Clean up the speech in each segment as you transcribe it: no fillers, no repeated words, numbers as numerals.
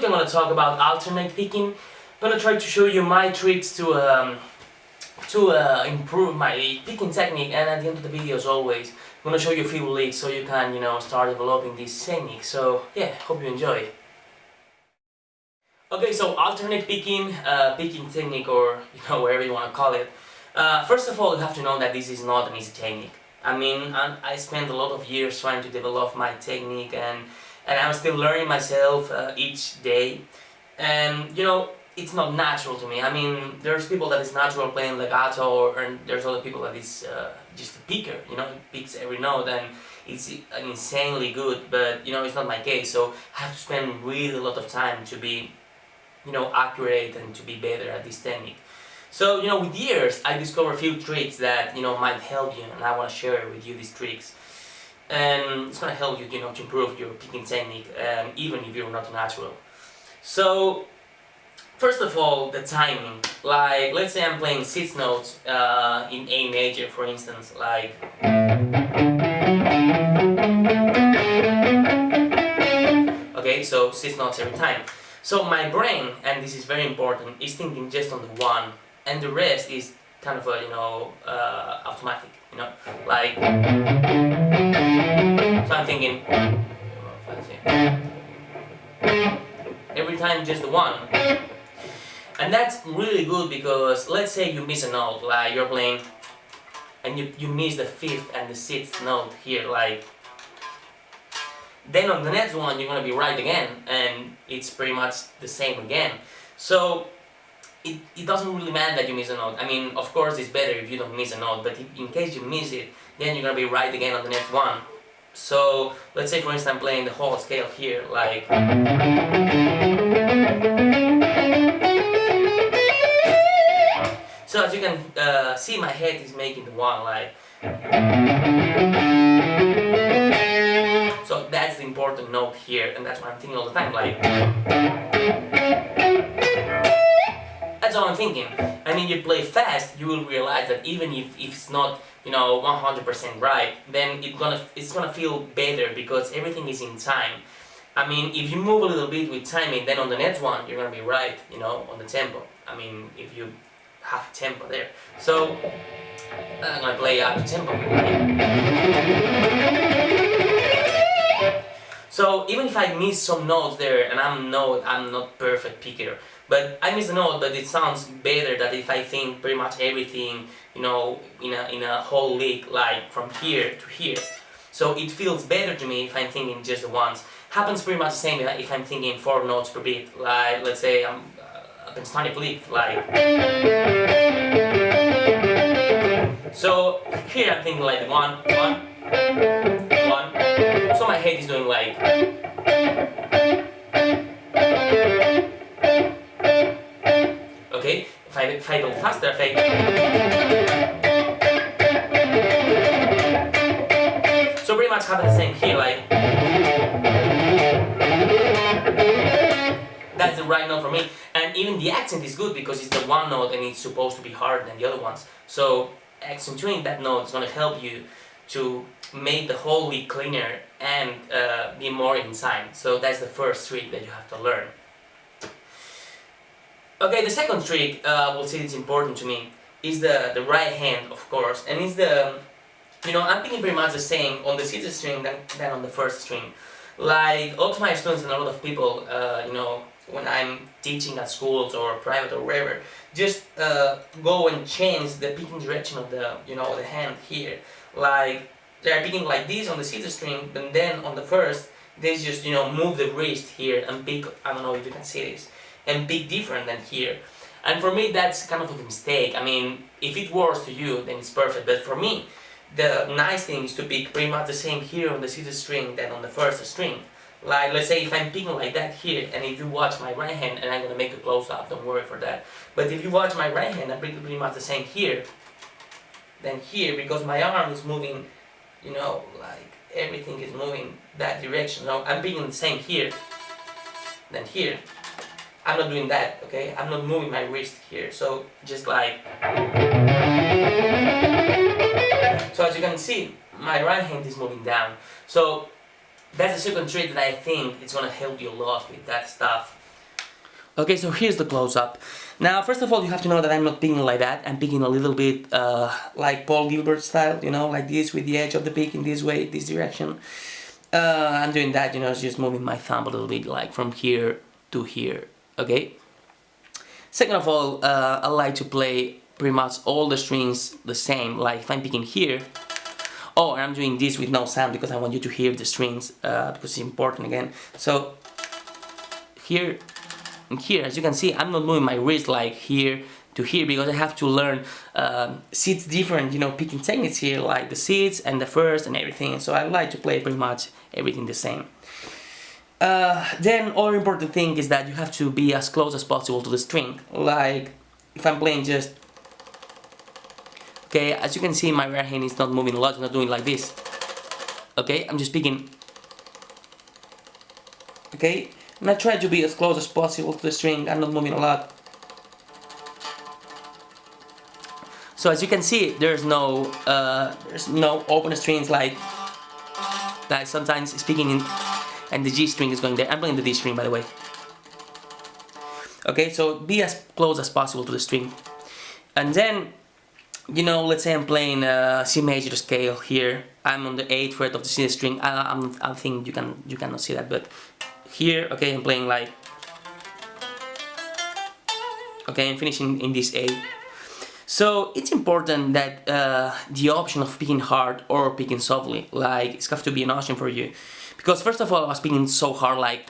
I'm gonna talk about alternate picking. I'm gonna try to show you my tricks to improve my picking technique, and at the end of the video, as always, I'm gonna show you a few leaks so you can, start developing this technique. So yeah, hope you enjoy. Okay, so alternate picking, picking technique, or whatever you want to call it. First of all, you have to know that this is not an easy technique. I mean, I spent a lot of years trying to develop my technique, and I'm still learning myself each day. And it's not natural to me. I mean, there's people that is natural playing legato, and there's other people that is just a picker. It picks every note, and it's insanely good. But it's not my case. So I have to spend really a lot of time to be accurate and to be better at this technique. So with years I discovered a few tricks that might help you, and I want to share with you these tricks. And it's gonna help you to improve your picking technique, even if you're not natural. So first of all, the timing. Like, let's say I'm playing 6 notes in A major, for instance, like. Okay, so 6 notes every time. So my brain, and this is very important, is thinking just on the one, and the rest is kind of automatic, like. So I'm thinking every time just the one, and that's really good because let's say you miss a note, like you're playing, and you miss the 5th and the 6th note here, like. Then on the next one you're gonna be right again, and it's pretty much the same again. So it doesn't really matter that you miss a note. I mean, of course it's better if you don't miss a note, but in case you miss it, then you're gonna be right again on the next one. So let's say for instance I'm playing the whole scale here, like. So as you can see, my head is making the one, like. So that's the important note here, and that's what I'm thinking all the time, like. That's all I'm thinking. And if you play fast, you will realize that even if it's not 100% right, then it's gonna feel better because everything is in time. I mean, if you move a little bit with timing, then on the next one you're gonna be right, on the tempo. I mean, if you have tempo there. So I'm gonna play up the tempo. So even if I miss some notes there, and I'm not perfect picker, but I miss a note, but it sounds better than if I think pretty much everything, in a whole lick, like from here to here. So it feels better to me if I'm thinking just the ones. Happens pretty much the same if I'm thinking 4 notes per beat, like let's say I'm a pentatonic lick, like. So here I'm thinking like 1, 1. So my head is doing like. Okay, if I go faster, if I. So pretty much happens the same here, like. That's the right note for me, and even the accent is good because it's the one note and it's supposed to be harder than the other ones. So accentuating that note is going to help you to make the whole lick cleaner and be more in time. So that's the first trick that you have to learn. Okay, the second trick, we'll say it's important to me, is the right hand, of course, and it's the, I'm picking pretty much the same on the 6th string than on the 1st string. Like all of my students and a lot of people, when I'm teaching at schools or private or wherever, just go and change the picking direction of the, the hand here. Like they're picking like this on the 6th string, and then on the 1st, they just move the wrist here and pick. I don't know if you can see this, and pick different than here. And for me, that's kind of a mistake. I mean, if it works to you, then it's perfect. But for me, the nice thing is to pick pretty much the same here on the 6th string than on the 1st string. Like, let's say if I'm picking like that here, and if you watch my right hand, and I'm gonna make a close-up, don't worry for that. But if you watch my right hand, I'm picking pretty much the same here than here, because my arm is moving, like everything is moving that direction. So I'm picking the same here than here. I'm not doing that, okay? I'm not moving my wrist here, so just like. So as you can see, my right hand is moving down. So that's the second trick that I think it's gonna help you a lot with that stuff. Okay, so here's the close-up. Now, first of all, you have to know that I'm not picking like that. I'm picking a little bit like Paul Gilbert style, you know, like this, with the edge of the pick in this way, this direction. I'm doing that, you know, just moving my thumb a little bit, like from here to here, okay? Second of all, I like to play pretty much all the strings the same. Like if I'm picking here, oh, and I'm doing this with no sound because I want you to hear the strings, because it's important again. So here and here, as you can see, I'm not moving my wrist like here to here because I have to learn seats different, you know, picking techniques here, like the seats and the first and everything. So I like to play pretty much everything the same. Then other important thing is that you have to be as close as possible to the string. Like if I'm playing just, okay, as you can see, my right hand is not moving a lot, it's not doing like this. Okay, I'm just picking. Okay, and I try to be as close as possible to the string. I'm not moving a lot. So as you can see, there's no open strings like sometimes speaking in, and the G string is going there. I'm playing the D string, by the way. Okay, so be as close as possible to the string. And then, you know, let's say I'm playing C major scale here. I'm on the 8th fret of the C string. I think you cannot see that, but here, okay, I'm playing like, okay, I'm finishing in this A. So it's important that the option of picking hard or picking softly, like it's got to be an option for you, because first of all I was picking so hard, like,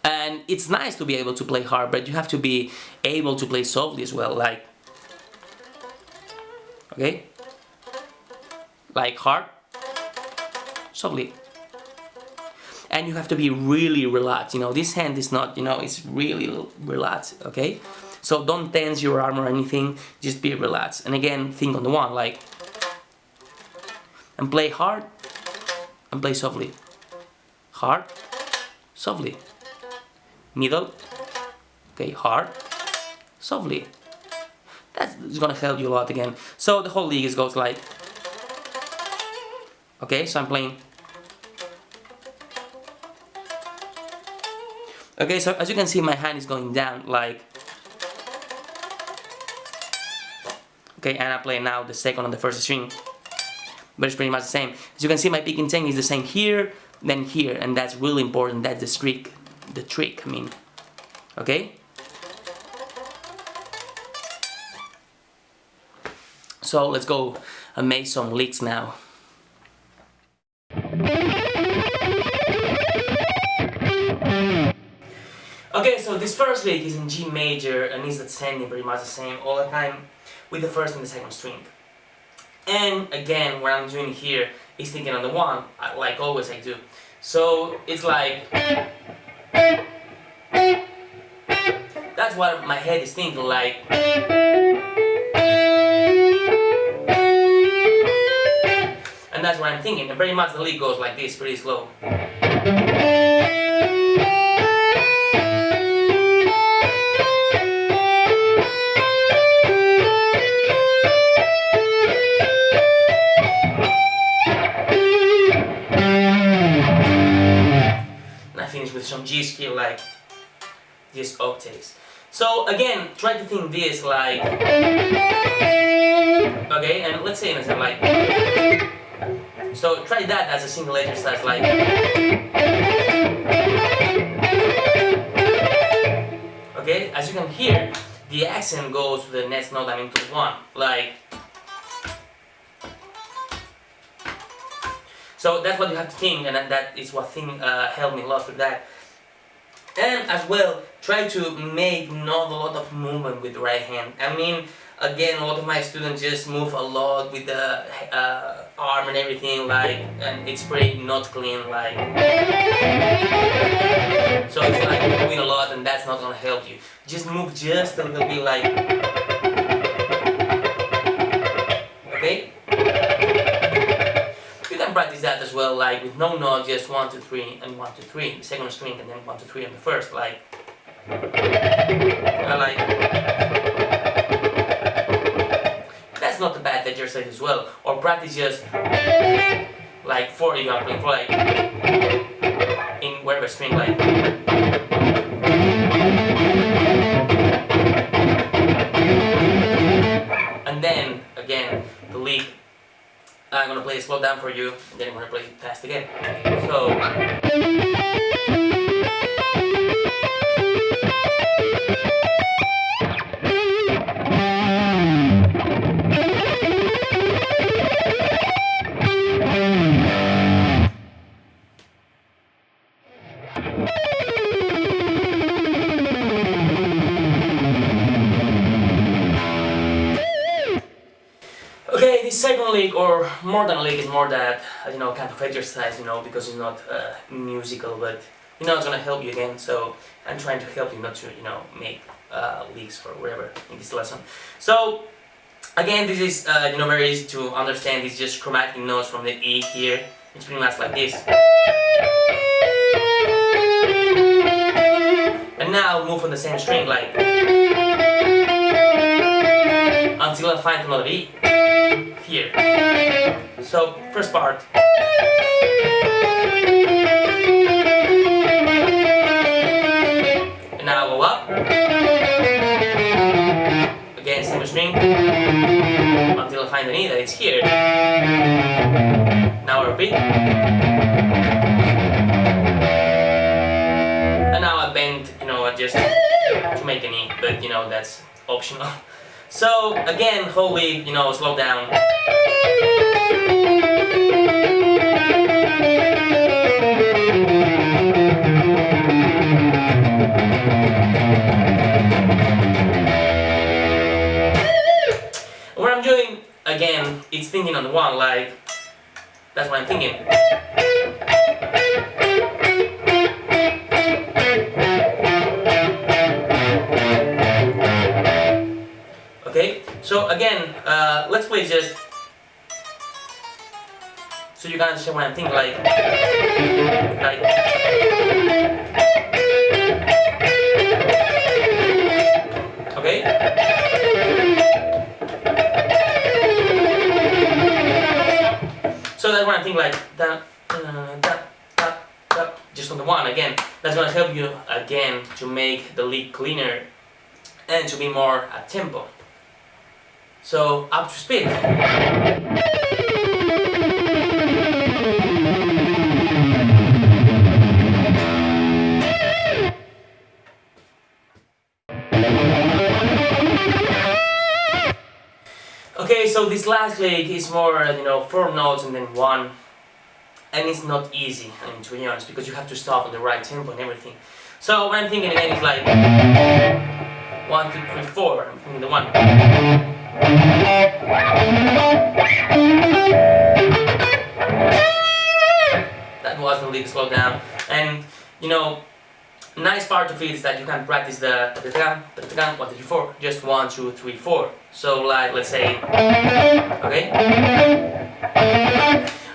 and it's nice to be able to play hard, but you have to be able to play softly as well, like, okay, like hard, softly. And you have to be really relaxed, you know, this hand is not, you know, it's really relaxed, okay? So don't tense your arm or anything, just be relaxed. And again, think on the one, like, and play hard, and play softly. Hard, softly. Middle, okay, hard, softly. That's gonna help you a lot again. So the whole league goes like, okay, so I'm playing. Okay, so as you can see, my hand is going down, like, okay, and I play now the second on the first string, but it's pretty much the same. As you can see, my picking technique is the same here, then here, and that's really important. That's the trick, I mean, okay? So let's go and make some licks now. Okay, so this first lick is in G major and is ascending pretty much the same all the time with the first and the second string. And again, what I'm doing here is thinking on the one, like always I do. So it's like, that's what my head is thinking, like, and that's what I'm thinking, and pretty much the lick goes like this, pretty slow. With some G scale, like these octaves. So again, try to think this like, okay, and let's say instead like, so try that as a single exercise, like, okay, as you can hear, the accent goes to the next note, I mean to one, like. So that's what you have to think, and that is what helped me a lot with that. And as well, try to make not a lot of movement with the right hand. I mean, again, a lot of my students just move a lot with the arm and everything, like, and it's pretty not clean, like. So it's like moving a lot, and that's not gonna help you. Just move just a little bit, like. Okay. Practice that as well, like with no note, just 1, 2, 3, and 1, 2, 3, the second string, and then 1, 2, 3 on the first, like. Like. That's not a bad exercise as well. Or practice just like 4, you are playing 4, like in whatever string, like. down for you, and then I'm gonna play it fast again. So. Okay, this second lick, or more than a lick, is more that, kind of exercise, because it's not musical, but, it's gonna help you again, so I'm trying to help you not to, make licks or whatever in this lesson. So, again, this is, very easy to understand. It's just chromatic notes from the E here. It's pretty much like this. And now I'll move on the same string, like, until I find another E. Here. So, first part. And now I'll go up. Again, same string. Until I find an E that is here. Now I repeat. And now I bend, just to make an E, but that's optional. So again, whole lick, slow down. What I'm doing, again, it's thinking on the one, like, that's what I'm thinking. Okay, so again, let's play just so you can understand what I'm thinking, like, okay? So that's what I'm thinking, like, just on the one, again. That's gonna help you, again, to make the lick cleaner and to be more at tempo. So, up to speed. Okay, so this last lick is more, 4 notes and then 1. And it's not easy, to be honest, because you have to stop on the right tempo and everything. So, what I'm thinking again is like 1, 2, 3, 4. I'm thinking the 1. That was the lick slow down, and nice part of it is that you can practice the 1, 2, 3, 4, just 1, 2, 3, 4. So like, let's say, okay.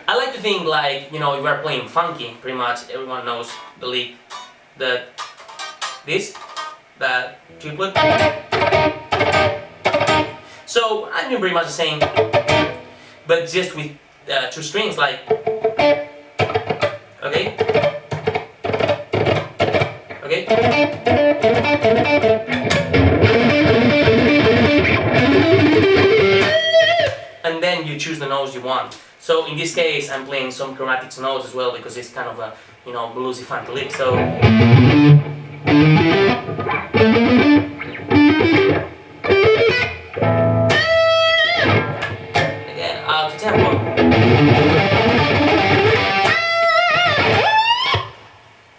I like to think like you are playing funky. Pretty much everyone knows the lick, the triplet. So I'm doing pretty much the same, but just with 2 strings, like, okay, okay, and then you choose the notes you want. So in this case, I'm playing some chromatic notes as well because it's kind of a bluesy funky lick. So.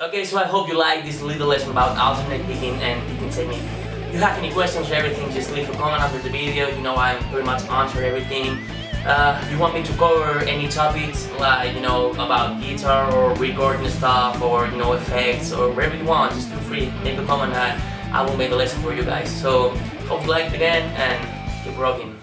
Okay, so I hope you like this little lesson about alternate picking and picking technique. If you have any questions or everything, just leave a comment under the video. I'm pretty much answer everything. You want me to cover any topics like about guitar or recording stuff or effects or whatever you want, just feel free, make a comment and I will make a lesson for you guys. So hope you liked it again and keep rocking.